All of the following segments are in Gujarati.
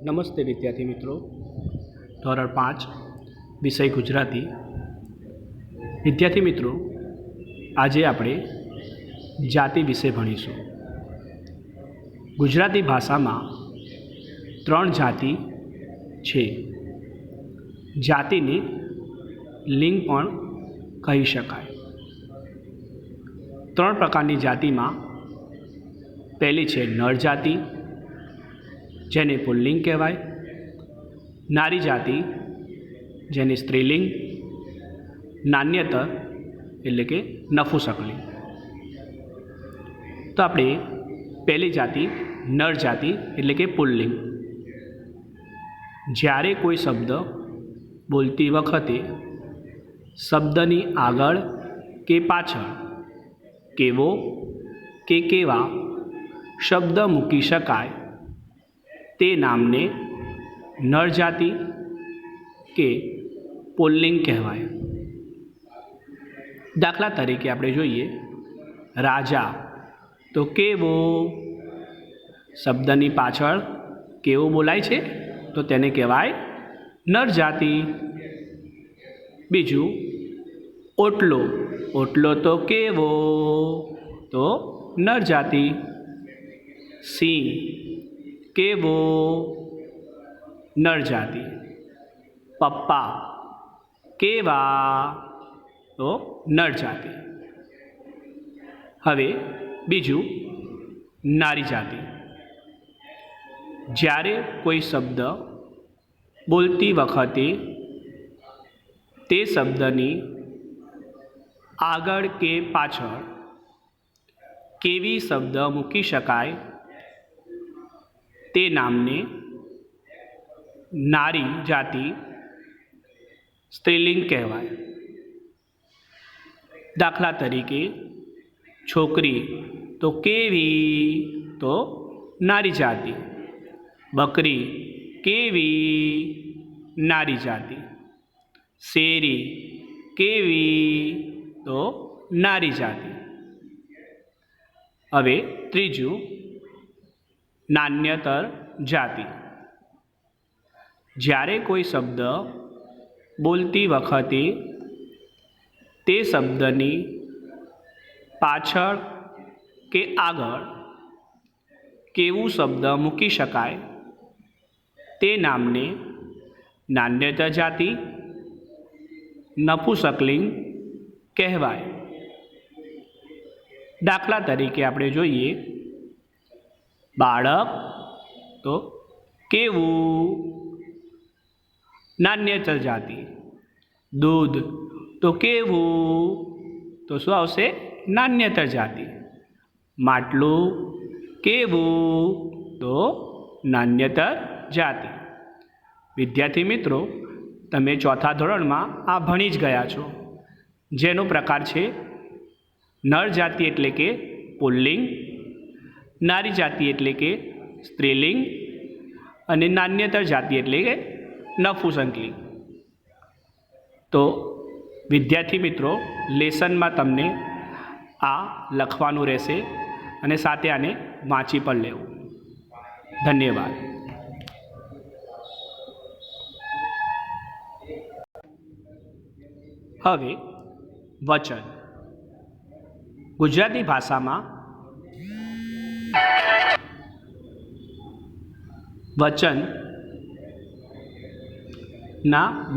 નમસ્તે વિદ્યાર્થી મિત્રો, ધોરણ 5 વિષય ગુજરાતી. વિદ્યાર્થી મિત્રો, આજે આપણે જાતિ વિશે ભણીશું. ગુજરાતી ભાષામાં 3 જાતિ છે. જાતિને લિંગ પણ કહી શકાય. 3 પ્રકારની જાતિમાં પહેલી છે નર જાતિ, જેને પુલ્લિંગ કહેવાય. નારી જાતિ, જેને સ્ત્રીલિંગ. નાન્યતર એટલે કે નપુંસકલિંગ. તો આપણે પહેલી જાતિ નર જાતિ એટલે કે પુલ્લિંગ. જ્યારે કોઈ શબ્દ બોલતી વખતે શબ્દની આગળ કે પાછળ કેવો કે કેવા શબ્દ મૂકી શકાય તે નામને નર જાતિ કે પુલ્લિંગ કહેવાય. દાખલા તરીકે આપણે જોઈએ રાજા, તો કેવો શબ્દની પાછળ કેવો બોલાય છે તો તેને કહેવાય નર જાતિ. બીજું ઓટલો, ઓટલો તો કેવો તો નર જાતિ. સિંહ, કેવો નર જાતિ. પપ્પા, કેવા તો નર જાતિ. હવે બીજું નારી જાતિ. જ્યારે કોઈ શબ્દ બોલતી વખતે તે શબ્દની આગળ કે પાછળ કેવી શબ્દ મૂકી શકાય તે નામને નારી જાતિ સ્ત્રીલિંગ કહેવાય. દાખલા તરીકે છોકરી, તો કેવી તો નારી જાતિ. બકરી, કેવી નારી જાતિ. શેરી, કેવી તો નારી જાતિ. હવે ત્રીજું નાન્યતર જાતિ. જ્યારે કોઈ શબ્દ બોલતી વખતે તે શબ્દની પાછળ કે આગળ કેવું શબ્દ મૂકી શકાય તે નામને નાન્યતર જાતિ નપુંસકલિંગ કહેવાય. દાખલા તરીકે આપણે જોઈએ બાળક, તો કેવું નાન્યતર જાતિ. દૂધ, તો કેવું તો શું આવશે નાન્યતર જાતિ. માટલું, કેવું તો નાન્યતર જાતિ. વિદ્યાર્થી મિત્રો, તમે 4થા ધોરણમાં આ ભણી જ ગયા છો, જેનો પ્રકાર છે નર જાતિ એટલે કે પુલ્લિંગ, નારી જાતિ એટલે કે સ્ત્રીલિંગ અને નાન્યતર જાતિ એટલે કે નપુંસકલિંગ. તો વિદ્યાર્થી મિત્રો, લેસનમાં તમને આ લખવાનું રહેશે અને સાથે આને વાંચી પણ લેવું. ધન્યવાદ. હવે વચન. ગુજરાતી ભાષામાં વચનના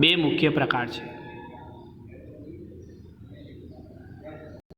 2 મુખ્ય પ્રકાર છે.